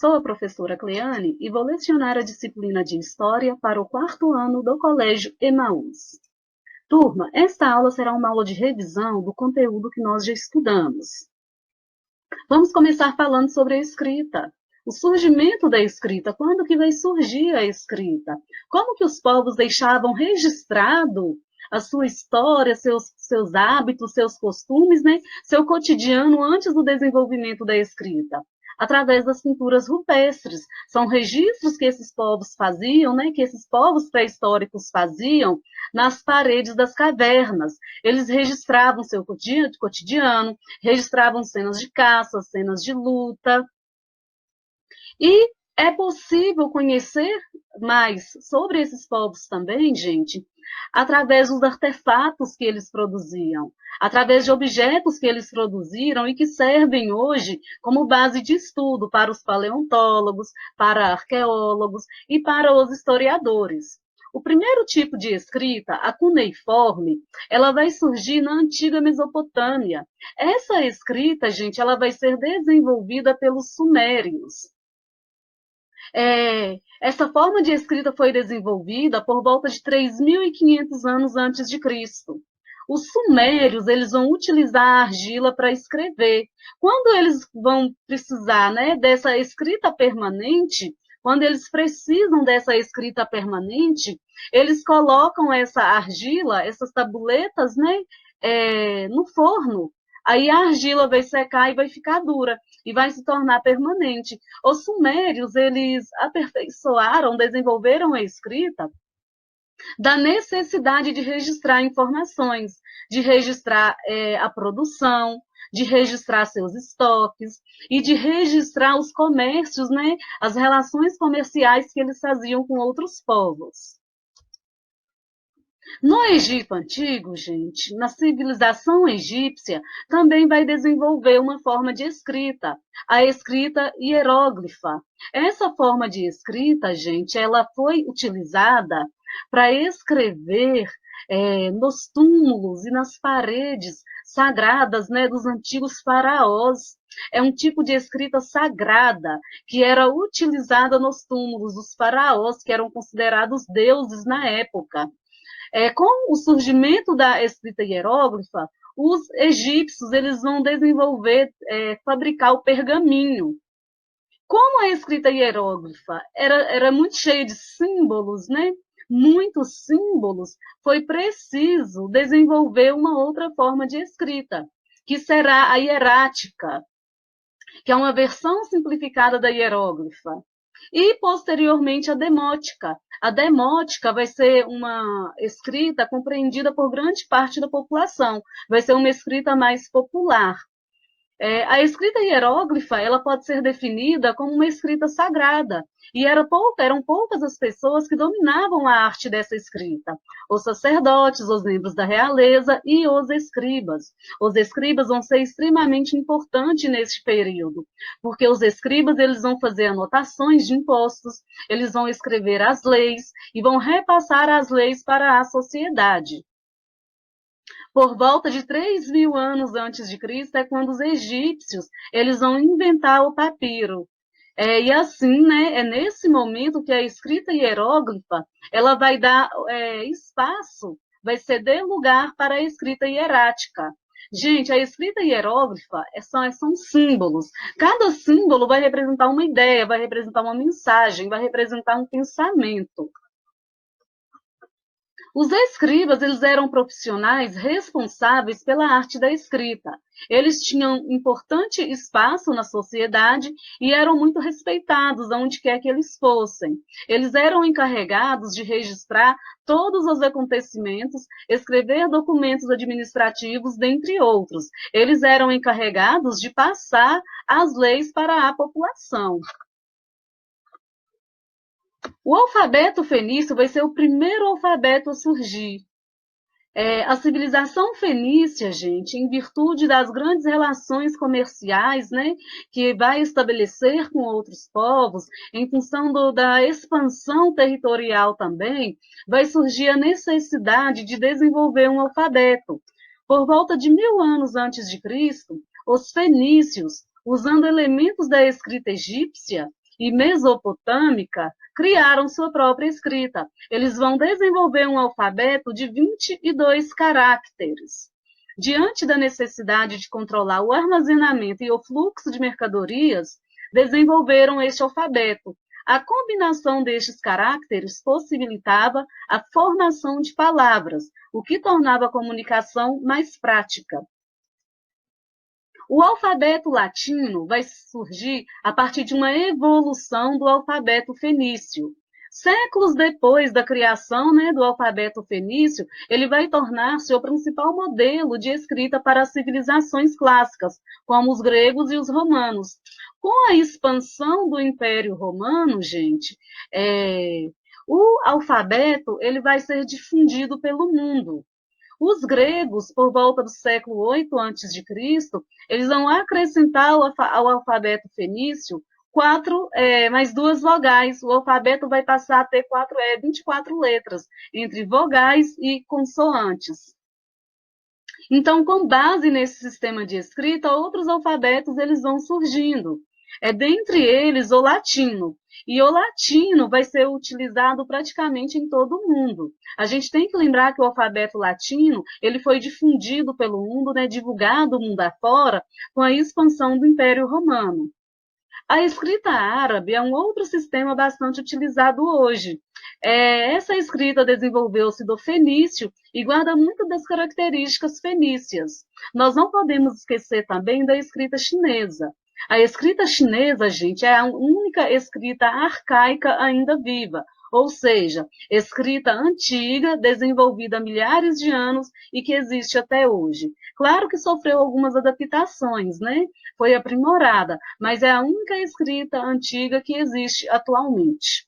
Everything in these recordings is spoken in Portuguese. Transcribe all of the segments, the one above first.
Sou a professora Cleane e vou lecionar a disciplina de História para o quarto ano do Colégio Emaús. Turma, esta aula será uma aula de revisão do conteúdo que nós já estudamos. Vamos começar falando sobre a escrita. O surgimento da escrita, quando que vai surgir a escrita? Como que os povos deixavam registrado a sua história, seus hábitos, seus costumes, né? Seu cotidiano antes do desenvolvimento da escrita? Através das pinturas rupestres. São registros que esses povos faziam, né? Que esses povos pré-históricos faziam nas paredes das cavernas. Eles registravam seu cotidiano, registravam cenas de caça, cenas de luta. E é possível conhecer mais sobre esses povos também, gente, através dos artefatos que eles produziam, através de objetos que eles produziram e que servem hoje como base de estudo para os paleontólogos, para arqueólogos e para os historiadores. O primeiro tipo de escrita, a cuneiforme, ela vai surgir na antiga Mesopotâmia. Essa escrita, gente, ela vai ser desenvolvida pelos sumérios. Essa forma de escrita foi desenvolvida por volta de 3.500 anos antes de Cristo. Os sumérios, eles vão utilizar a argila para escrever. Quando eles vão precisar, né, dessa escrita permanente, quando eles precisam dessa escrita permanente, eles colocam essa argila, essas tabuletas, né, no forno. Aí a argila vai secar e vai ficar dura e vai se tornar permanente. Os sumérios, eles aperfeiçoaram, desenvolveram a escrita da necessidade de registrar informações, de registrar a produção, de registrar seus estoques e de registrar os comércios, né, as relações comerciais que eles faziam com outros povos. No Egito Antigo, gente, na civilização egípcia, também vai desenvolver uma forma de escrita, a escrita hieróglifa. Essa forma de escrita, gente, ela foi utilizada para escrever nos túmulos e nas paredes sagradas, né, dos antigos faraós. É um tipo de escrita sagrada que era utilizada nos túmulos dos faraós, que eram considerados deuses na época. Com o surgimento da escrita hieróglifa, os egípcios eles vão desenvolver, fabricar o pergaminho. Como a escrita hieróglifa era muito cheia de símbolos, né? Muitos símbolos, foi preciso desenvolver uma outra forma de escrita, que será a hierática, que é uma versão simplificada da hieróglifa. E, posteriormente, a demótica. A demótica vai ser uma escrita compreendida por grande parte da população, vai ser uma escrita mais popular. A escrita hieróglifa ela pode ser definida como uma escrita sagrada, e eram poucas as pessoas que dominavam a arte dessa escrita. Os sacerdotes, os membros da realeza e os escribas. Os escribas vão ser extremamente importantes neste período, porque os escribas eles vão fazer anotações de impostos, eles vão escrever as leis e vão repassar as leis para a sociedade. Por volta de 3.000 anos antes de Cristo é quando os egípcios eles vão inventar o papiro. E assim, né, é nesse momento que a escrita hieróglifa ela vai dar espaço, vai ceder lugar para a escrita hierática. Gente, a escrita hieróglifa são símbolos. Cada símbolo vai representar uma ideia, vai representar uma mensagem, vai representar um pensamento. Os escribas, eles eram profissionais responsáveis pela arte da escrita. Eles tinham importante espaço na sociedade e eram muito respeitados aonde quer que eles fossem. Eles eram encarregados de registrar todos os acontecimentos, escrever documentos administrativos, dentre outros. Eles eram encarregados de passar as leis para a população. O alfabeto fenício vai ser o primeiro alfabeto a surgir. A civilização fenícia, gente, em virtude das grandes relações comerciais, né, que vai estabelecer com outros povos, em função da expansão territorial também, vai surgir a necessidade de desenvolver um alfabeto. Por volta de 1.000 anos antes de Cristo, os fenícios, usando elementos da escrita egípcia, e mesopotâmica criaram sua própria escrita. Eles vão desenvolver um alfabeto de 22 caracteres. Diante da necessidade de controlar o armazenamento e o fluxo de mercadorias, desenvolveram este alfabeto. A combinação destes caracteres possibilitava a formação de palavras, o que tornava a comunicação mais prática. O alfabeto latino vai surgir a partir de uma evolução do alfabeto fenício. Séculos depois da criação, do alfabeto fenício, ele vai tornar-se o principal modelo de escrita para as civilizações clássicas, como os gregos e os romanos. Com a expansão do Império Romano, gente, o alfabeto ele vai ser difundido pelo mundo. Os gregos, por volta do século 8 a.C., eles vão acrescentar ao alfabeto fenício mais duas vogais. O alfabeto vai passar a ter 24 letras, entre vogais e consoantes. Então, com base nesse sistema de escrita, outros alfabetos eles vão surgindo. Dentre eles o latino. E o latino vai ser utilizado praticamente em todo o mundo. A gente tem que lembrar que o alfabeto latino ele foi difundido pelo mundo, divulgado mundo afora, com a expansão do Império Romano. A escrita árabe é um outro sistema bastante utilizado hoje. Essa escrita desenvolveu-se do fenício e guarda muito das características fenícias. Nós não podemos esquecer também da escrita chinesa. A escrita chinesa, gente, é a única escrita arcaica ainda viva, ou seja, escrita antiga, desenvolvida há milhares de anos e que existe até hoje. Claro que sofreu algumas adaptações, Foi aprimorada, mas é a única escrita antiga que existe atualmente.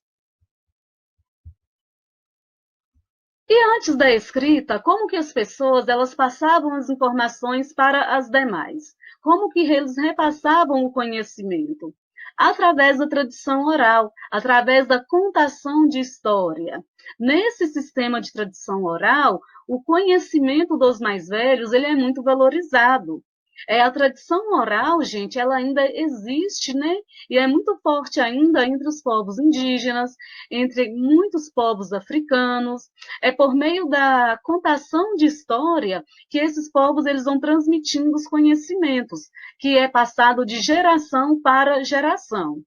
E antes da escrita, como que as pessoas elas passavam as informações para as demais? Como que eles repassavam o conhecimento? Através da tradição oral, através da contação de história. Nesse sistema de tradição oral, o conhecimento dos mais velhos ele é muito valorizado. A tradição oral, gente, ela ainda existe, E é muito forte ainda entre os povos indígenas, entre muitos povos africanos. É por meio da contação de história que esses povos eles vão transmitindo os conhecimentos, que é passado de geração para geração.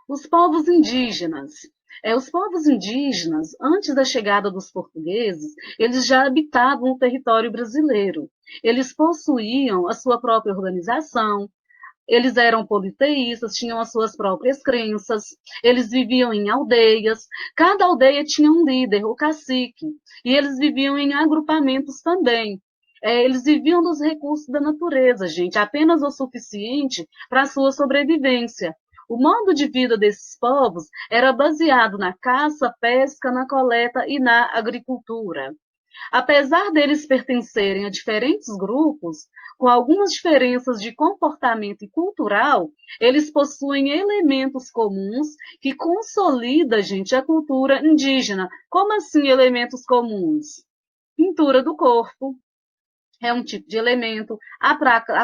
Os povos indígenas. Os povos indígenas, antes da chegada dos portugueses, eles já habitavam o território brasileiro. Eles possuíam a sua própria organização, eles eram politeístas, tinham as suas próprias crenças, eles viviam em aldeias, cada aldeia tinha um líder, o cacique, e eles viviam em agrupamentos também. Eles viviam dos recursos da natureza, gente, apenas o suficiente para a sua sobrevivência. O modo de vida desses povos era baseado na caça, pesca, na coleta e na agricultura. Apesar deles pertencerem a diferentes grupos, com algumas diferenças de comportamento e cultural, eles possuem elementos comuns que consolidam, gente, a cultura indígena. Como assim elementos comuns? Pintura do corpo, é um tipo de elemento, a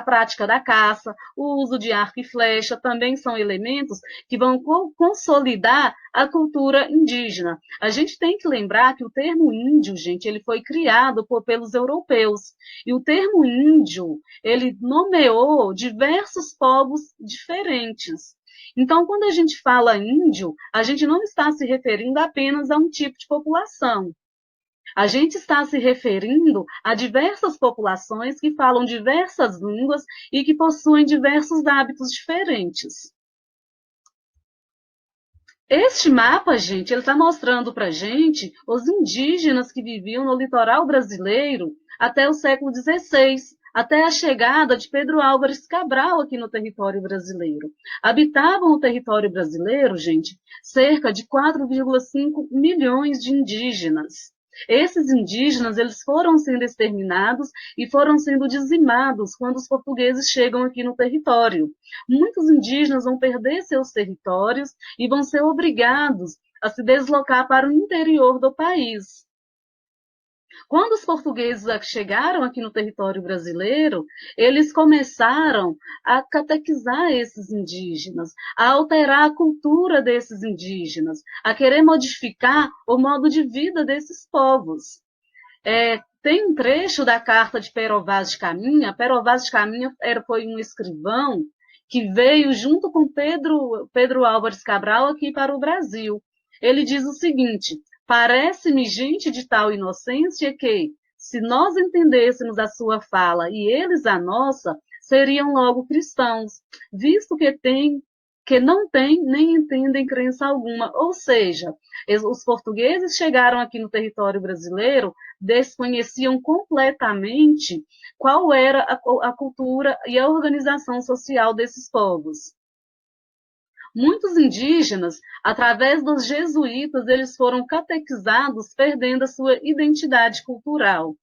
prática da caça, o uso de arco e flecha também são elementos que vão consolidar a cultura indígena. A gente tem que lembrar que o termo índio, gente, ele foi criado pelos europeus. E o termo índio, ele nomeou diversos povos diferentes. Então, quando a gente fala índio, a gente não está se referindo apenas a um tipo de população. A gente está se referindo a diversas populações que falam diversas línguas e que possuem diversos hábitos diferentes. Este mapa, gente, ele está mostrando para a gente os indígenas que viviam no litoral brasileiro até o século XVI, até a chegada de Pedro Álvares Cabral aqui no território brasileiro. Habitavam o território brasileiro, gente, cerca de 4,5 milhões de indígenas. Esses indígenas eles foram sendo exterminados e foram sendo dizimados quando os portugueses chegam aqui no território. Muitos indígenas vão perder seus territórios e vão ser obrigados a se deslocar para o interior do país. Quando os portugueses chegaram aqui no território brasileiro, eles começaram a catequizar esses indígenas, a alterar a cultura desses indígenas, a querer modificar o modo de vida desses povos. Tem um trecho da carta de Pero Vaz de Caminha. Pero Vaz de Caminha foi um escrivão que veio junto com Pedro Álvares Cabral aqui para o Brasil. Ele diz o seguinte: parece-me gente de tal inocência que, se nós entendêssemos a sua fala e eles a nossa, seriam logo cristãos, visto que não têm nem entendem crença alguma. Ou seja, os portugueses chegaram aqui no território brasileiro, desconheciam completamente qual era a cultura e a organização social desses povos. Muitos indígenas, através dos jesuítas, eles foram catequizados, perdendo a sua identidade cultural.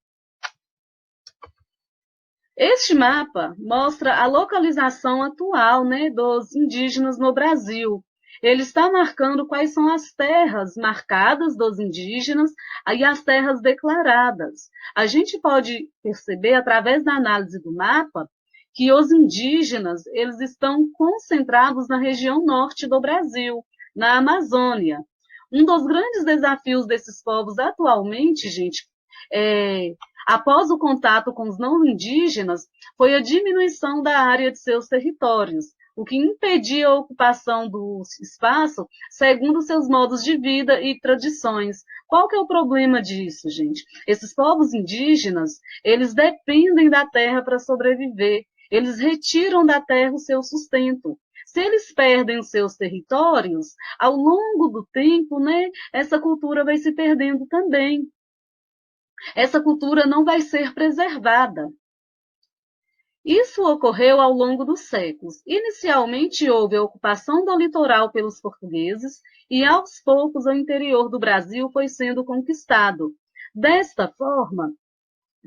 Este mapa mostra a localização atual, né, dos indígenas no Brasil. Ele está marcando quais são as terras marcadas dos indígenas e as terras declaradas. A gente pode perceber, através da análise do mapa, que os indígenas eles estão concentrados na região norte do Brasil, na Amazônia. Um dos grandes desafios desses povos atualmente, gente, após o contato com os não indígenas, foi a diminuição da área de seus territórios, o que impedia a ocupação do espaço segundo seus modos de vida e tradições. Qual que é o problema disso, gente? Esses povos indígenas, eles dependem da terra para sobreviver, eles retiram da terra o seu sustento. Se eles perdem os seus territórios, ao longo do tempo, né, essa cultura vai se perdendo também. Essa cultura não vai ser preservada. Isso ocorreu ao longo dos séculos. Inicialmente houve a ocupação do litoral pelos portugueses e aos poucos o interior do Brasil foi sendo conquistado. Desta forma,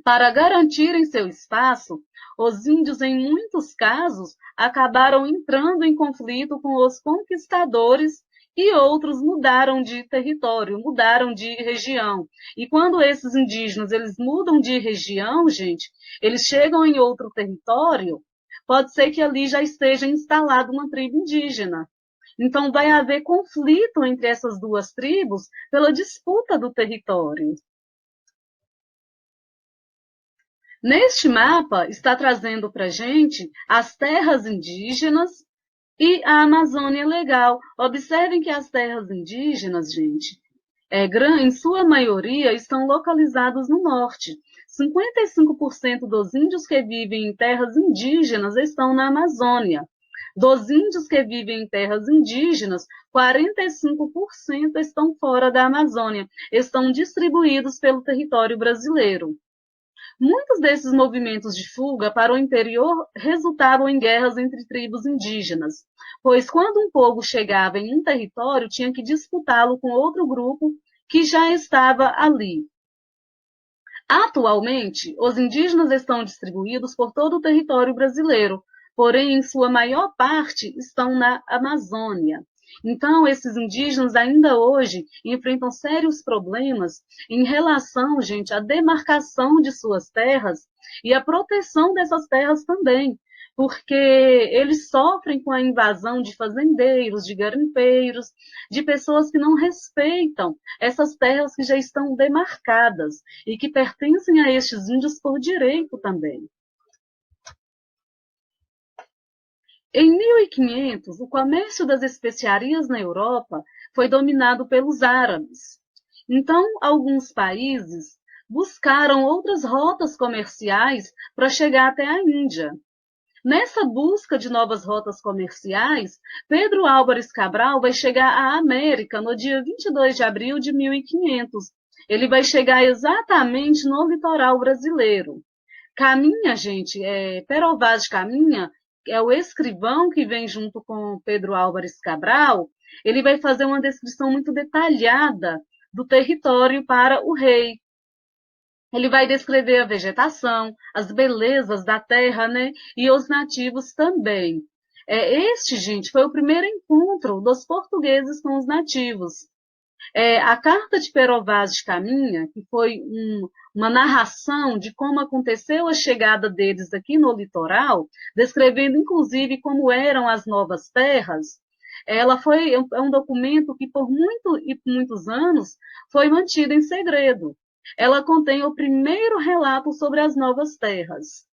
para garantirem seu espaço, os índios, em muitos casos, acabaram entrando em conflito com os conquistadores e outros mudaram de território, mudaram de região. E quando esses indígenas eles mudam de região, gente, eles chegam em outro território, pode ser que ali já esteja instalada uma tribo indígena. Então vai haver conflito entre essas duas tribos pela disputa do território. Neste mapa está trazendo para a gente as terras indígenas e a Amazônia Legal. Observem que as terras indígenas, gente, em sua maioria, estão localizadas no norte. 55% dos índios que vivem em terras indígenas estão na Amazônia. Dos índios que vivem em terras indígenas, 45% estão fora da Amazônia, estão distribuídos pelo território brasileiro. Muitos desses movimentos de fuga para o interior resultavam em guerras entre tribos indígenas, pois quando um povo chegava em um território, tinha que disputá-lo com outro grupo que já estava ali. Atualmente, os indígenas estão distribuídos por todo o território brasileiro, porém, em sua maior parte, estão na Amazônia. Então, esses indígenas ainda hoje enfrentam sérios problemas em relação, gente, à demarcação de suas terras e à proteção dessas terras também, porque eles sofrem com a invasão de fazendeiros, de garimpeiros, de pessoas que não respeitam essas terras que já estão demarcadas e que pertencem a estes índios por direito também. Em 1500, o comércio das especiarias na Europa foi dominado pelos árabes. Então, alguns países buscaram outras rotas comerciais para chegar até a Índia. Nessa busca de novas rotas comerciais, Pedro Álvares Cabral vai chegar à América no dia 22 de abril de 1500. Ele vai chegar exatamente no litoral brasileiro. Caminha, gente, Pero Vaz de Caminha, é o escrivão que vem junto com Pedro Álvares Cabral, ele vai fazer uma descrição muito detalhada do território para o rei. Ele vai descrever a vegetação, as belezas da terra, né? E os nativos também. Este, gente, foi o primeiro encontro dos portugueses com os nativos. A Carta de Pero Vaz de Caminha, que foi uma narração de como aconteceu a chegada deles aqui no litoral, descrevendo inclusive como eram as novas terras, é um documento que por muitos anos foi mantido em segredo. Ela contém o primeiro relato sobre as novas terras.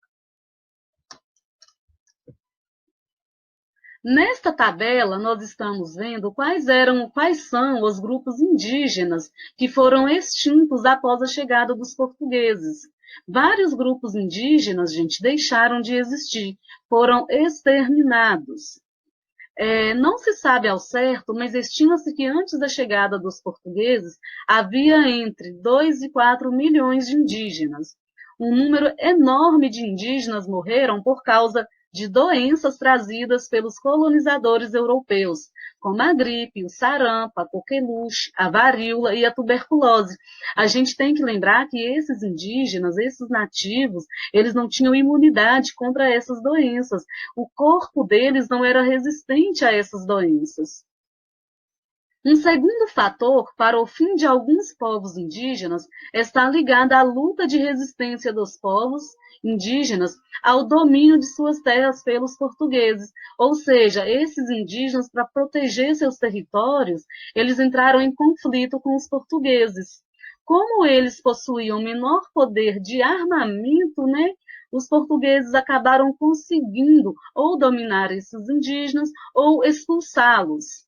Nesta tabela, nós estamos vendo quais são os grupos indígenas que foram extintos após a chegada dos portugueses. Vários grupos indígenas, gente, deixaram de existir, foram exterminados. Não se sabe ao certo, mas estima-se que antes da chegada dos portugueses havia entre 2 e 4 milhões de indígenas. Um número enorme de indígenas morreram por causa de doenças trazidas pelos colonizadores europeus, como a gripe, o sarampo, a coqueluche, a varíola e a tuberculose. A gente tem que lembrar que esses indígenas, esses nativos, eles não tinham imunidade contra essas doenças. O corpo deles não era resistente a essas doenças. Um segundo fator para o fim de alguns povos indígenas está ligado à luta de resistência dos povos indígenas ao domínio de suas terras pelos portugueses. Ou seja, esses indígenas, para proteger seus territórios, eles entraram em conflito com os portugueses. Como eles possuíam menor poder de armamento, né? Os portugueses acabaram conseguindo ou dominar esses indígenas ou expulsá-los.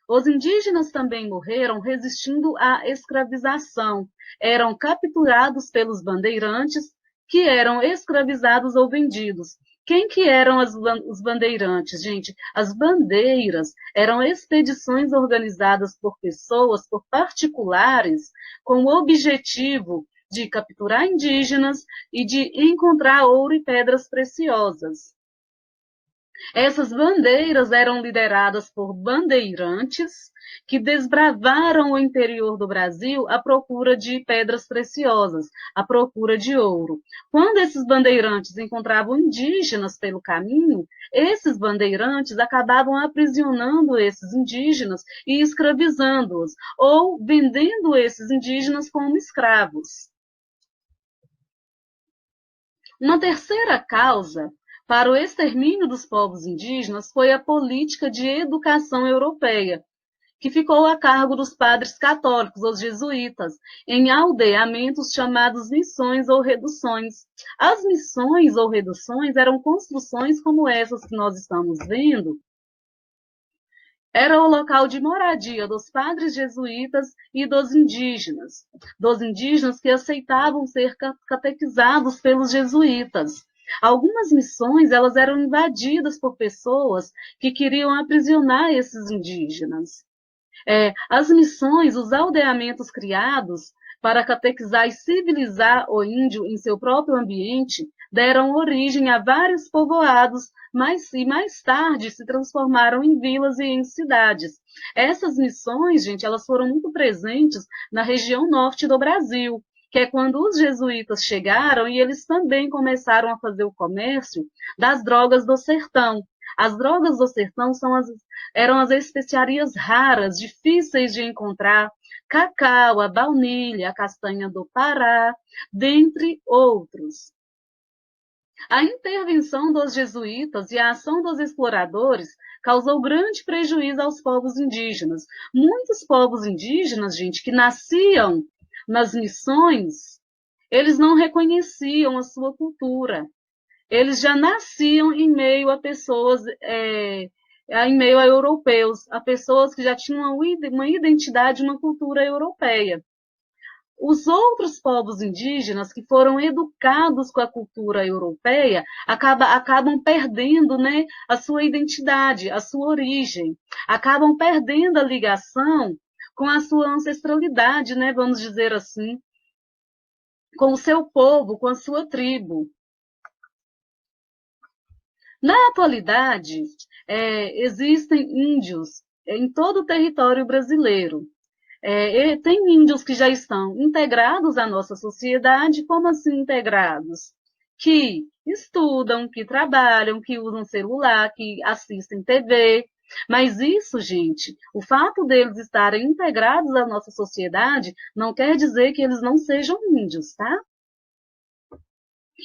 Os indígenas também morreram resistindo à escravização. Eram capturados pelos bandeirantes, que eram escravizados ou vendidos. Quem que eram os bandeirantes, gente? As bandeiras eram expedições organizadas por pessoas, por particulares, com o objetivo de capturar indígenas e de encontrar ouro e pedras preciosas. Essas bandeiras eram lideradas por bandeirantes que desbravaram o interior do Brasil à procura de pedras preciosas, à procura de ouro. Quando esses bandeirantes encontravam indígenas pelo caminho, esses bandeirantes acabavam aprisionando esses indígenas e escravizando-os, ou vendendo esses indígenas como escravos. Uma terceira causa para o extermínio dos povos indígenas foi a política de educação europeia, que ficou a cargo dos padres católicos, os jesuítas, em aldeamentos chamados missões ou reduções. As missões ou reduções eram construções como essas que nós estamos vendo. Era o local de moradia dos padres jesuítas e dos indígenas que aceitavam ser catequizados pelos jesuítas. Algumas missões elas eram invadidas por pessoas que queriam aprisionar esses indígenas. As missões, os aldeamentos criados para catequizar e civilizar o índio em seu próprio ambiente, deram origem a vários povoados, e mais tarde se transformaram em vilas e em cidades. Essas missões, gente, elas foram muito presentes na região norte do Brasil, que é quando os jesuítas chegaram e eles também começaram a fazer o comércio das drogas do sertão. As drogas do sertão eram as especiarias raras, difíceis de encontrar, cacau, a baunilha, a castanha do Pará, dentre outros. A intervenção dos jesuítas e a ação dos exploradores causou grande prejuízo aos povos indígenas. Muitos povos indígenas, gente, que nasciam nas missões, eles não reconheciam a sua cultura. Eles já nasciam em meio a pessoas, em meio a europeus, a pessoas que já tinham uma identidade, uma cultura europeia. Os outros povos indígenas que foram educados com a cultura europeia acabam perdendo, né, a sua identidade, a sua origem, acabam perdendo a ligação com a sua ancestralidade, né, vamos dizer assim, com o seu povo, com a sua tribo. Na atualidade, existem índios em todo o território brasileiro. Tem índios que já estão integrados à nossa sociedade, como assim integrados? Que estudam, que trabalham, que usam celular, que assistem TV. Mas isso, gente, o fato deles estarem integrados à nossa sociedade não quer dizer que eles não sejam índios, tá?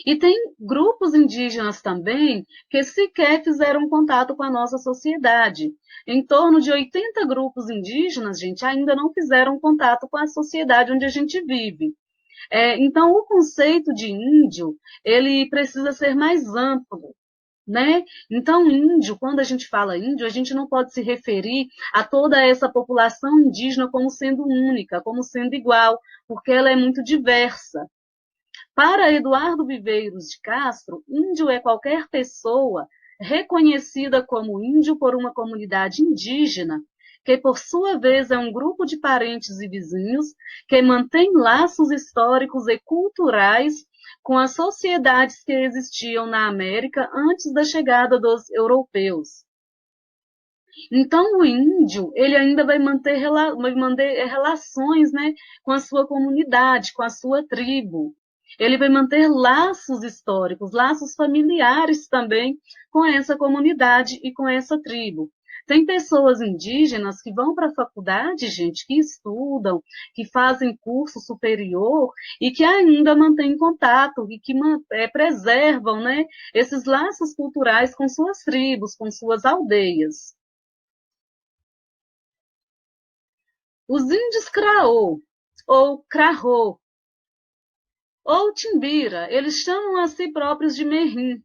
E tem grupos indígenas também que sequer fizeram contato com a nossa sociedade. Em torno de 80 grupos indígenas, gente, ainda não fizeram contato com a sociedade onde a gente vive. Então, o conceito de índio, ele precisa ser mais amplo, né? Então, índio, quando a gente fala índio, a gente não pode se referir a toda essa população indígena como sendo única, como sendo igual, porque ela é muito diversa. Para Eduardo Viveiros de Castro, índio é qualquer pessoa reconhecida como índio por uma comunidade indígena, que por sua vez é um grupo de parentes e vizinhos que mantém laços históricos e culturais com as sociedades que existiam na América antes da chegada dos europeus. Então, o índio, ele ainda vai manter relações, né, com a sua comunidade, com a sua tribo. Ele vai manter laços históricos, laços familiares também com essa comunidade e com essa tribo. Tem pessoas indígenas que vão para a faculdade, gente, que estudam, que fazem curso superior e que ainda mantêm contato e que preservam, né, esses laços culturais com suas tribos, com suas aldeias. Os índios Craô, ou Crarô, ou Timbira, eles chamam a si próprios de Merrim.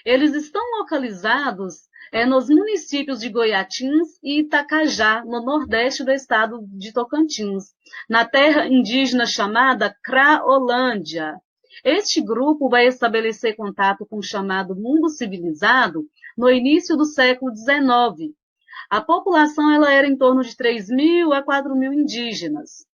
Eles estão localizados nos municípios de Goiatins e Itacajá, no nordeste do estado de Tocantins, na terra indígena chamada Craolândia. Este grupo vai estabelecer contato com o chamado mundo civilizado no início do século XIX. A população ela era em torno de 3.000 a 4.000 indígenas.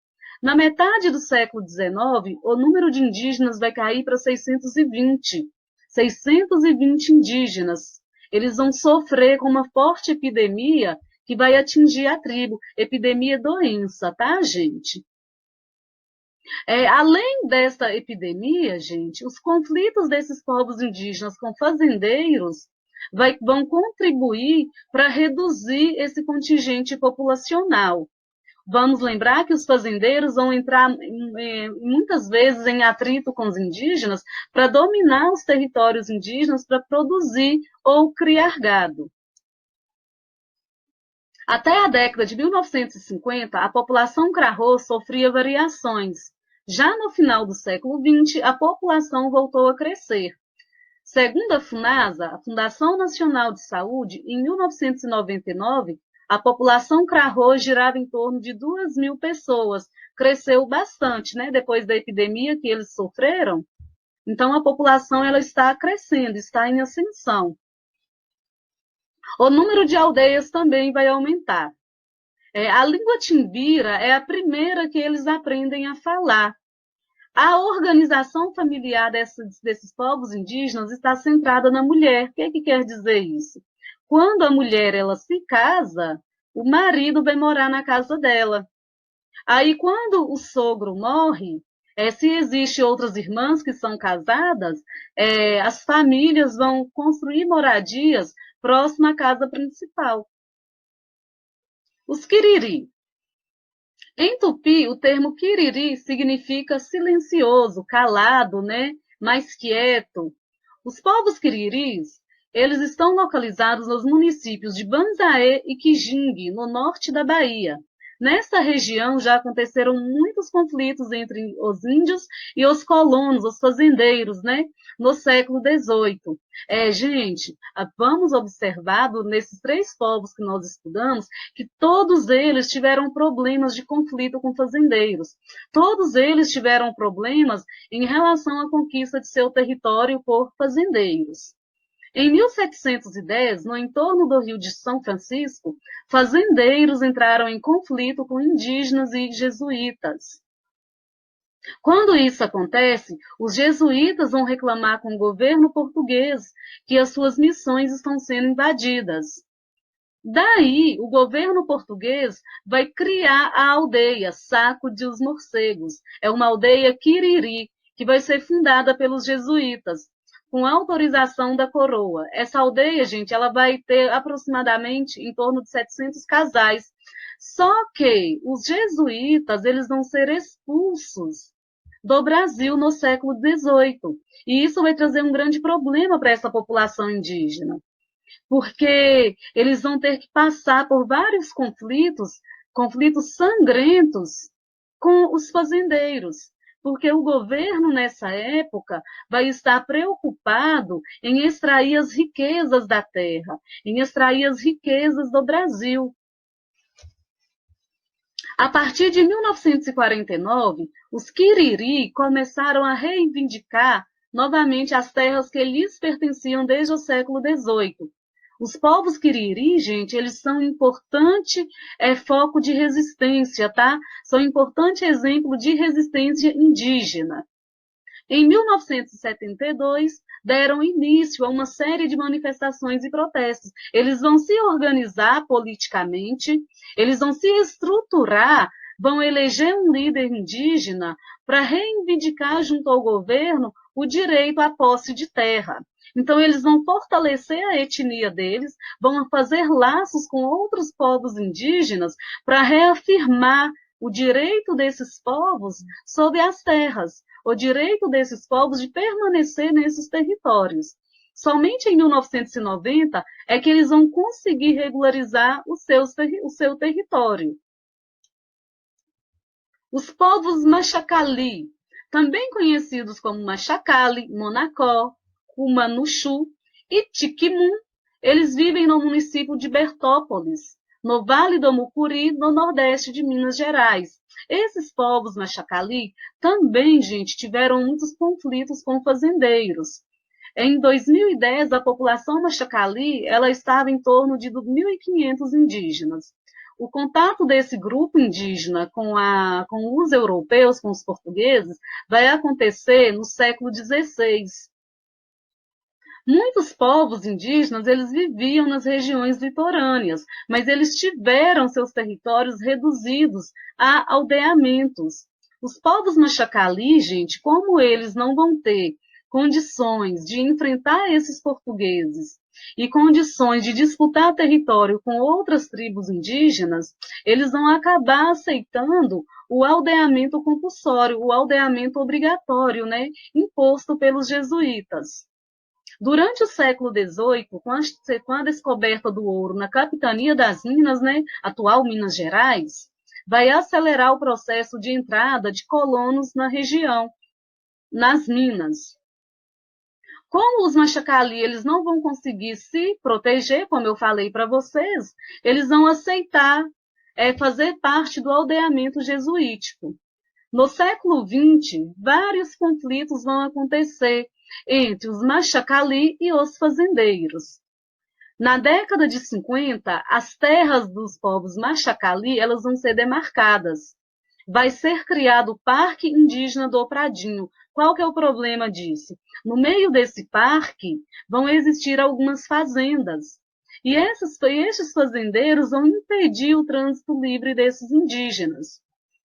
Na metade do século XIX, o número de indígenas vai cair para 620. 620 indígenas. Eles vão sofrer com uma forte epidemia que vai atingir a tribo. Epidemia doença, tá, gente? Além desta epidemia, gente, os conflitos desses povos indígenas com fazendeiros vão contribuir para reduzir esse contingente populacional. Vamos lembrar que os fazendeiros vão entrar muitas vezes em atrito com os indígenas para dominar os territórios indígenas para produzir ou criar gado. Até a década de 1950, a população Crarô sofria variações. Já no final do século XX, a população voltou a crescer. Segundo a FUNASA, a Fundação Nacional de Saúde, em 1999, a população Crarô girava em torno de 2.000 pessoas. Cresceu bastante, né? Depois da epidemia que eles sofreram. Então, a população ela está crescendo, está em ascensão. O número de aldeias também vai aumentar. A língua timbira é a primeira que eles aprendem a falar. A organização familiar desses povos indígenas está centrada na mulher. O que quer dizer isso? Quando a mulher ela se casa, o marido vai morar na casa dela. Aí, quando o sogro morre, se existem outras irmãs que são casadas, as famílias vão construir moradias próximo à casa principal. Os Quiriri. Em Tupi, o termo Quiriri significa silencioso, calado, né? Mais quieto. Os povos Quiriris, eles estão localizados nos municípios de Banzaê e Quijingue, no norte da Bahia. Nesta região já aconteceram muitos conflitos entre os índios e os colonos, os fazendeiros, né? No século XVIII. Gente, vamos observar nesses três povos que nós estudamos que todos eles tiveram problemas de conflito com fazendeiros. Todos eles tiveram problemas em relação à conquista de seu território por fazendeiros. Em 1710, no entorno do Rio de São Francisco, fazendeiros entraram em conflito com indígenas e jesuítas. Quando isso acontece, os jesuítas vão reclamar com o governo português que as suas missões estão sendo invadidas. Daí, o governo português vai criar a aldeia Saco dos Morcegos. É uma aldeia Quiriri, que vai ser fundada pelos jesuítas. com autorização da coroa. Essa aldeia, gente, ela vai ter aproximadamente em torno de 700 casais. Só que os jesuítas, eles vão ser expulsos do Brasil no século XVIII. E isso vai trazer um grande problema para essa população indígena, porque eles vão ter que passar por vários conflitos sangrentos com os fazendeiros, porque o governo nessa época vai estar preocupado em extrair as riquezas da terra, em extrair as riquezas do Brasil. A partir de 1949, os Quiriri começaram a reivindicar novamente as terras que lhes pertenciam desde o século XVIII. Os povos Quiriri, gente, eles são um importante foco de resistência, tá? São um importante exemplo de resistência indígena. Em 1972, deram início a uma série de manifestações e protestos. Eles vão se organizar politicamente, eles vão se estruturar, vão eleger um líder indígena para reivindicar junto ao governo o direito à posse de terra. Então, eles vão fortalecer a etnia deles, vão fazer laços com outros povos indígenas para reafirmar o direito desses povos sobre as terras, o direito desses povos de permanecer nesses territórios. Somente em 1990 é que eles vão conseguir regularizar o seu território. Os povos Machacali, também conhecidos como Machacali, Monacó, Cumanuxu e Tiquimun, eles vivem no município de Bertópolis, no Vale do Mucuri, no nordeste de Minas Gerais. Esses povos Machacali também, gente, tiveram muitos conflitos com fazendeiros. Em 2010, a população Machacali ela estava em torno de 1.500 indígenas. O contato desse grupo indígena com os europeus, com os portugueses, vai acontecer no século XVI. Muitos povos indígenas, eles viviam nas regiões litorâneas, mas eles tiveram seus territórios reduzidos a aldeamentos. Os povos Machacali, gente, como eles não vão ter condições de enfrentar esses portugueses e condições de disputar território com outras tribos indígenas, eles vão acabar aceitando o aldeamento compulsório, o aldeamento obrigatório, né, imposto pelos jesuítas. Durante o século XVIII, com a descoberta do ouro na capitania das Minas, né, atual Minas Gerais, vai acelerar o processo de entrada de colonos na região, nas minas. Como os Machacali eles não vão conseguir se proteger, como eu falei para vocês, eles vão aceitar fazer parte do aldeamento jesuítico. No século XX, vários conflitos vão acontecer entre os Machacali e os fazendeiros. Na década de 50, as terras dos povos Machacali elas vão ser demarcadas. Vai ser criado o Parque Indígena do Pradinho. Qual que é o problema disso? No meio desse parque vão existir algumas fazendas. E esses fazendeiros vão impedir o trânsito livre desses indígenas.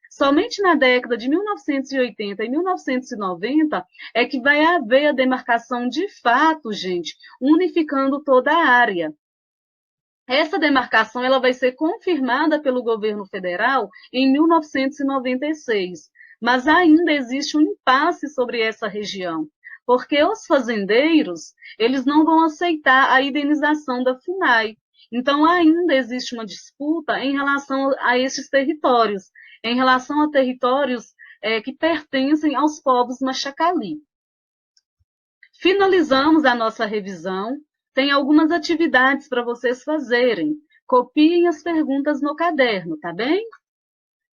Somente na década de 1980 e 1990 é que vai haver a demarcação de fato, gente, unificando toda a área. Essa demarcação ela vai ser confirmada pelo governo federal em 1996, mas ainda existe um impasse sobre essa região, porque os fazendeiros eles não vão aceitar a indenização da FUNAI. Então, ainda existe uma disputa em relação a esses territórios, em relação a territórios que pertencem aos povos Machacali. Finalizamos a nossa revisão. Tem algumas atividades para vocês fazerem. Copiem as perguntas no caderno, tá bem?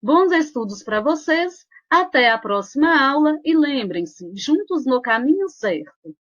Bons estudos para vocês. Até a próxima aula e lembrem-se, juntos no caminho certo.